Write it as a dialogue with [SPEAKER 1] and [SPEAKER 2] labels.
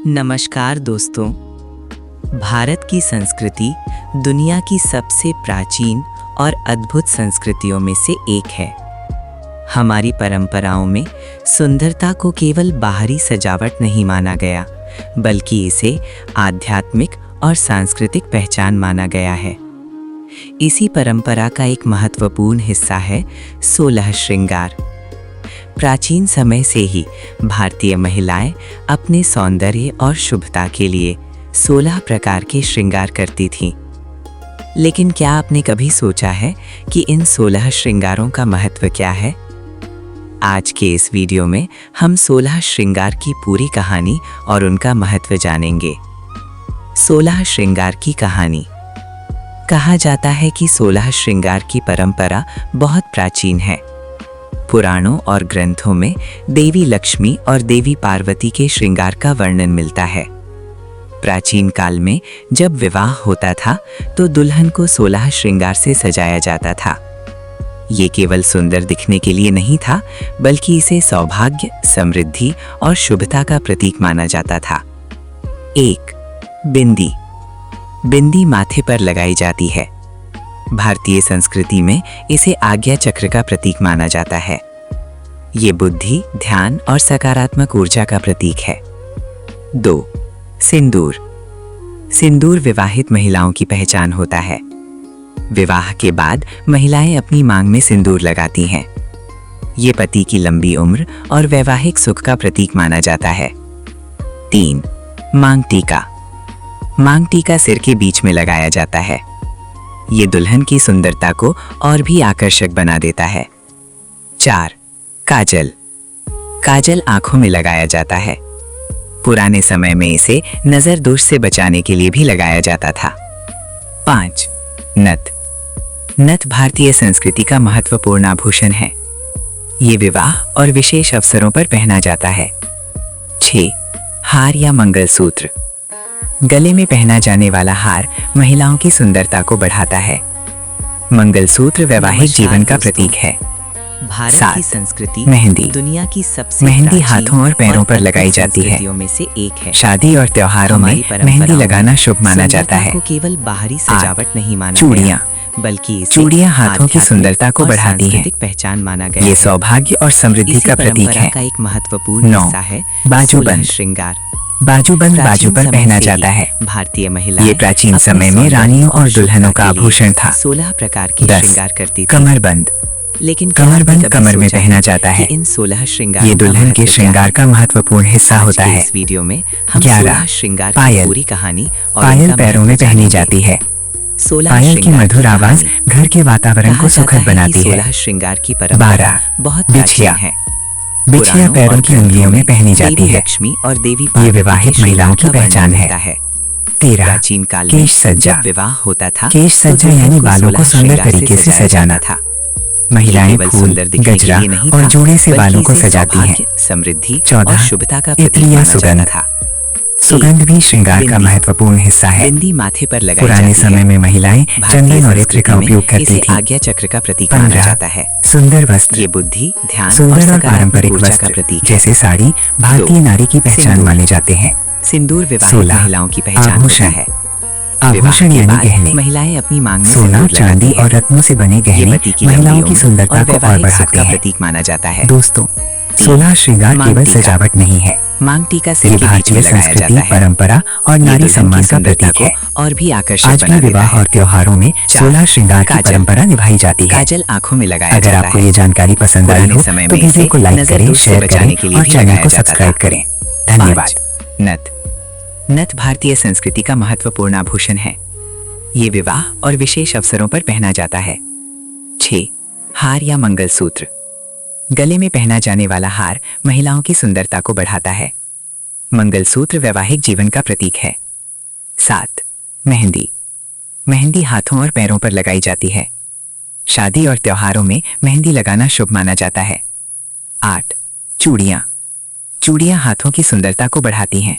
[SPEAKER 1] नमस्कार दोस्तों। भारत की संस्कृति दुनिया की सबसे प्राचीन और अद्भुत संस्कृतियों में से एक है। हमारी परंपराओं में सुंदरता को केवल बाहरी सजावट नहीं माना गया, बल्कि इसे आध्यात्मिक और सांस्कृतिक पहचान माना गया है। इसी परंपरा का एक महत्वपूर्ण हिस्सा है 16 श्रृंगार। प्राचीन समय से ही भारतीय महिलाएं अपने सौंदर्य और शुभता के लिए 16 प्रकार के श्रृंगार करती थीं। लेकिन क्या आपने कभी सोचा है कि इन 16 श्रृंगारों का महत्व क्या है? आज के इस वीडियो में हम 16 श्रृंगार की पूरी कहानी और उनका महत्व जानेंगे। 16 श्रृंगार की कहानी। कहा जाता है कि 16 श्रृंगार की परंपरा बहुत प्राचीन है। पुराणों और ग्रंथों में देवी लक्ष्मी और देवी पार्वती के श्रृंगार का वर्णन मिलता है। प्राचीन काल में जब विवाह होता था तो दुल्हन को 16 श्रृंगार से सजाया जाता था। ये केवल सुंदर दिखने के लिए नहीं था, बल्कि इसे सौभाग्य, समृद्धि और शुभता का प्रतीक माना जाता था। 1. बिंदी। बिंदी माथे पर लगाई जाती है। भारतीय संस्कृति में इसे आज्ञा चक्र का प्रतीक माना जाता है। ये बुद्धि, ध्यान और सकारात्मक ऊर्जा का प्रतीक है। 2. सिंदूर। सिंदूर विवाहित महिलाओं की पहचान होता है। विवाह के बाद महिलाएं अपनी मांग में सिंदूर लगाती हैं। ये पति की लंबी उम्र और वैवाहिक सुख का प्रतीक माना जाता है। 3. मांग टीका। मांग टीका सिर के बीच में लगाया जाता है। ये दुल्हन की सुंदरता को और भी आकर्षक बना देता है। 4. काजल। काजल आंखों में लगाया जाता है। पुराने समय में इसे नजर दोष से बचाने के लिए भी लगाया जाता था। 5. नथ। नथ भारतीय संस्कृति का महत्वपूर्ण आभूषण है। ये विवाह और विशेष अवसरों पर पहना जाता है। 6. हार या मंगलसूत्र। गले में पहना जाने वाला हार महिलाओं की सुंदरता को बढ़ाता है। मंगलसूत्र वैवाहिक जीवन का प्रतीक है। भारत की संस्कृति
[SPEAKER 2] मेहंदी।
[SPEAKER 1] दुनिया की सबसे
[SPEAKER 2] मेहंदी हाथों और पैरों पर लगाई जाती है।
[SPEAKER 1] में से एक है।
[SPEAKER 2] शादी और त्योहारों में मेहंदी लगाना शुभ माना जाता है।
[SPEAKER 1] को केवल बाहरी सजावट नहीं माना
[SPEAKER 2] चूड़ियाँ।
[SPEAKER 1] बल्कि इसे
[SPEAKER 2] चूड़ियाँ हाथों की सुंदरता को
[SPEAKER 1] और
[SPEAKER 2] बढ़ाती हैं।
[SPEAKER 1] सांस्कृतिक पहचान माना गया
[SPEAKER 2] ये
[SPEAKER 1] है।
[SPEAKER 2] सौभाग्य और समृद्धि का प्रतीक है।
[SPEAKER 1] का एक महत्वपूर्ण
[SPEAKER 2] 9.
[SPEAKER 1] हिस्सा है
[SPEAKER 2] बाजूबंद।
[SPEAKER 1] 16 श्रृंगार।
[SPEAKER 2] बाजूबंद बाजू पर पहना जाता है।
[SPEAKER 1] भारतीय महिलाएं
[SPEAKER 2] ये प्राचीन
[SPEAKER 1] अपने
[SPEAKER 2] समय में
[SPEAKER 1] सौंदर्य
[SPEAKER 2] रानियों और दुल्हनों का
[SPEAKER 1] शुभता के लिए
[SPEAKER 2] आभूषण था।
[SPEAKER 1] 16 प्रकार के
[SPEAKER 2] 10.
[SPEAKER 1] श्रृंगार करती थी।
[SPEAKER 2] कमरबंद।
[SPEAKER 1] लेकिन क्या
[SPEAKER 2] कमरबंद
[SPEAKER 1] आपने कभी
[SPEAKER 2] कमर में
[SPEAKER 1] सोचा
[SPEAKER 2] पहना
[SPEAKER 1] है
[SPEAKER 2] जाता है।
[SPEAKER 1] कि इन 16 श्रृंगार
[SPEAKER 2] ये दुल्हन के श्रृंगार का महत्वपूर्ण हिस्सा होता है।
[SPEAKER 1] इस वीडियो में हम
[SPEAKER 2] 11.
[SPEAKER 1] 16 श्रृंगार की
[SPEAKER 2] पायल।
[SPEAKER 1] पूरी कहानी और
[SPEAKER 2] पायल
[SPEAKER 1] उनका
[SPEAKER 2] पैरों में
[SPEAKER 1] महत्व
[SPEAKER 2] पहनी
[SPEAKER 1] जानेंगे।
[SPEAKER 2] जाती है।
[SPEAKER 1] 16
[SPEAKER 2] पायल की
[SPEAKER 1] श्रृंगार
[SPEAKER 2] मधुर आवाज
[SPEAKER 1] कहानी।
[SPEAKER 2] घर के वातावरण को सुखद बनाती है।
[SPEAKER 1] 16 श्रृंगार की परंपरा
[SPEAKER 2] 12.
[SPEAKER 1] बहुत प्राचीन
[SPEAKER 2] बिछिया।
[SPEAKER 1] है।
[SPEAKER 2] बिछिया
[SPEAKER 1] पुराणों
[SPEAKER 2] पैरों
[SPEAKER 1] और
[SPEAKER 2] की उंगलियों में पहनी जाती
[SPEAKER 1] देवी
[SPEAKER 2] है।
[SPEAKER 1] लक्ष्मी और देवी
[SPEAKER 2] ये
[SPEAKER 1] पार्वती
[SPEAKER 2] विवाहित
[SPEAKER 1] के
[SPEAKER 2] महिलाओं
[SPEAKER 1] श्रृंगार
[SPEAKER 2] की
[SPEAKER 1] का वर्णन
[SPEAKER 2] पहचान है।
[SPEAKER 1] मिलता है।
[SPEAKER 2] 13.
[SPEAKER 1] प्राचीन काल में
[SPEAKER 2] केश सज्जा।
[SPEAKER 1] जब विवाह होता था
[SPEAKER 2] केश
[SPEAKER 1] तो
[SPEAKER 2] सज्जा
[SPEAKER 1] दुल्हन
[SPEAKER 2] यानी
[SPEAKER 1] को
[SPEAKER 2] बालों को
[SPEAKER 1] 16
[SPEAKER 2] सुंदर
[SPEAKER 1] श्रृंगार
[SPEAKER 2] तरीके से
[SPEAKER 1] सजाया
[SPEAKER 2] सजाना
[SPEAKER 1] जाता था।
[SPEAKER 2] महिलाएं
[SPEAKER 1] केवल
[SPEAKER 2] फूल,
[SPEAKER 1] सुंदर दिखने के
[SPEAKER 2] गजरा
[SPEAKER 1] लिए नहीं
[SPEAKER 2] और
[SPEAKER 1] था,
[SPEAKER 2] जोड़े से
[SPEAKER 1] बल्कि
[SPEAKER 2] बालों को
[SPEAKER 1] इसे
[SPEAKER 2] सजाती हैं।
[SPEAKER 1] सौभाग्य, समृद्धि
[SPEAKER 2] 14.
[SPEAKER 1] और शुभता का प्रतीक
[SPEAKER 2] इत्र या
[SPEAKER 1] माना जाता
[SPEAKER 2] सुगंध।
[SPEAKER 1] था।
[SPEAKER 2] सुगंध भी श्रृंगार का
[SPEAKER 1] बिंदी।
[SPEAKER 2] महत्वपूर्ण हिस्सा है।
[SPEAKER 1] बिंदी माथे पर लगाई
[SPEAKER 2] पुराने
[SPEAKER 1] जाती
[SPEAKER 2] समय
[SPEAKER 1] है।
[SPEAKER 2] में महिलाएं
[SPEAKER 1] भारतीय
[SPEAKER 2] चंदन और इत्र का
[SPEAKER 1] संस्कृति में
[SPEAKER 2] उपयोग करती
[SPEAKER 1] इसे
[SPEAKER 2] थी।
[SPEAKER 1] आज्ञा चक्र का प्रतीक माना
[SPEAKER 2] 15.
[SPEAKER 1] जाता है।
[SPEAKER 2] सुंदर वस्त्र।
[SPEAKER 1] ये बुद्धि, ध्यान और
[SPEAKER 2] सुंदर और
[SPEAKER 1] सकारात्मक
[SPEAKER 2] पारंपरिक
[SPEAKER 1] ऊर्जा का
[SPEAKER 2] वस्त्र
[SPEAKER 1] प्रतीक है।
[SPEAKER 2] जैसे साड़ी भारतीय
[SPEAKER 1] 2.
[SPEAKER 2] नारी की पहचान
[SPEAKER 1] सिंदूर।
[SPEAKER 2] माने जाते हैं।
[SPEAKER 1] सिंदूर विवाहित
[SPEAKER 2] 16.
[SPEAKER 1] महिलाओं की पहचान होता
[SPEAKER 2] आभूषण।
[SPEAKER 1] है।
[SPEAKER 2] आभूषण
[SPEAKER 1] विवाह के
[SPEAKER 2] यानी
[SPEAKER 1] बाद
[SPEAKER 2] गहने।
[SPEAKER 1] महिलाएं अपनी मांग में
[SPEAKER 2] सोना,
[SPEAKER 1] सिंदूर
[SPEAKER 2] चांदी
[SPEAKER 1] लगाती
[SPEAKER 2] और
[SPEAKER 1] हैं।
[SPEAKER 2] रत्नों से बने
[SPEAKER 1] ये
[SPEAKER 2] गहने
[SPEAKER 1] पति की
[SPEAKER 2] महिलाओं
[SPEAKER 1] लंबी
[SPEAKER 2] की
[SPEAKER 1] उम्र
[SPEAKER 2] सुंदरता
[SPEAKER 1] और
[SPEAKER 2] को और
[SPEAKER 1] वैवाहिक सुख
[SPEAKER 2] बढ़ाते
[SPEAKER 1] का
[SPEAKER 2] हैं।
[SPEAKER 1] प्रतीक माना जाता है।
[SPEAKER 2] दोस्तों, 16 श्रृंगार
[SPEAKER 1] मांग
[SPEAKER 2] केवल
[SPEAKER 1] टीका।
[SPEAKER 2] सजावट नहीं है।
[SPEAKER 1] मांग टीका
[SPEAKER 2] ये
[SPEAKER 1] सिर के बीच
[SPEAKER 2] भारतीय
[SPEAKER 1] में लगाया
[SPEAKER 2] संस्कृति,
[SPEAKER 1] जाता है।
[SPEAKER 2] परंपरा और
[SPEAKER 1] ये
[SPEAKER 2] नारी
[SPEAKER 1] दुल्हन की
[SPEAKER 2] सम्मान का
[SPEAKER 1] सुंदरता
[SPEAKER 2] प्रतीक है।
[SPEAKER 1] को और भी आकर्षक
[SPEAKER 2] आज भी
[SPEAKER 1] बना देता
[SPEAKER 2] विवाह
[SPEAKER 1] है।
[SPEAKER 2] और त्योहारों में 16 श्रृंगार की
[SPEAKER 1] काजल।
[SPEAKER 2] परंपरा निभाई जाती है।
[SPEAKER 1] काजल आंखों में लगाया
[SPEAKER 2] अगर
[SPEAKER 1] जाता
[SPEAKER 2] आपको
[SPEAKER 1] है।
[SPEAKER 2] ये जानकारी पसंद आई
[SPEAKER 1] पुराने
[SPEAKER 2] हो
[SPEAKER 1] समय
[SPEAKER 2] तो
[SPEAKER 1] में
[SPEAKER 2] वीडियो
[SPEAKER 1] इसे
[SPEAKER 2] को लाइक
[SPEAKER 1] नजर
[SPEAKER 2] करें,
[SPEAKER 1] दोष से
[SPEAKER 2] शेयर
[SPEAKER 1] बचाने
[SPEAKER 2] करें
[SPEAKER 1] के लिए
[SPEAKER 2] और
[SPEAKER 1] भी
[SPEAKER 2] चैनल
[SPEAKER 1] लगाया
[SPEAKER 2] को
[SPEAKER 1] जाता
[SPEAKER 2] सब्सक्राइब
[SPEAKER 1] था।
[SPEAKER 2] करें। धन्यवाद।
[SPEAKER 1] 5. नथ। नथ भारतीय संस्कृति का महत्वपूर्ण आभूषण है। ये विवाह और विशेष अवसरों पर पहना जाता है। 6. हार या मंगलसूत्र। गले में पहना जाने वाला हार महिलाओं की सुंदरता को बढ़ाता है। मंगलसूत्र वैवाहिक जीवन का प्रतीक है। 7. मेहंदी। मेहंदी हाथों और पैरों पर लगाई जाती है। शादी और त्योहारों में मेहंदी लगाना शुभ माना जाता है। 8. चूड़ियाँ। चूड़ियाँ हाथों की सुंदरता को बढ़ाती हैं।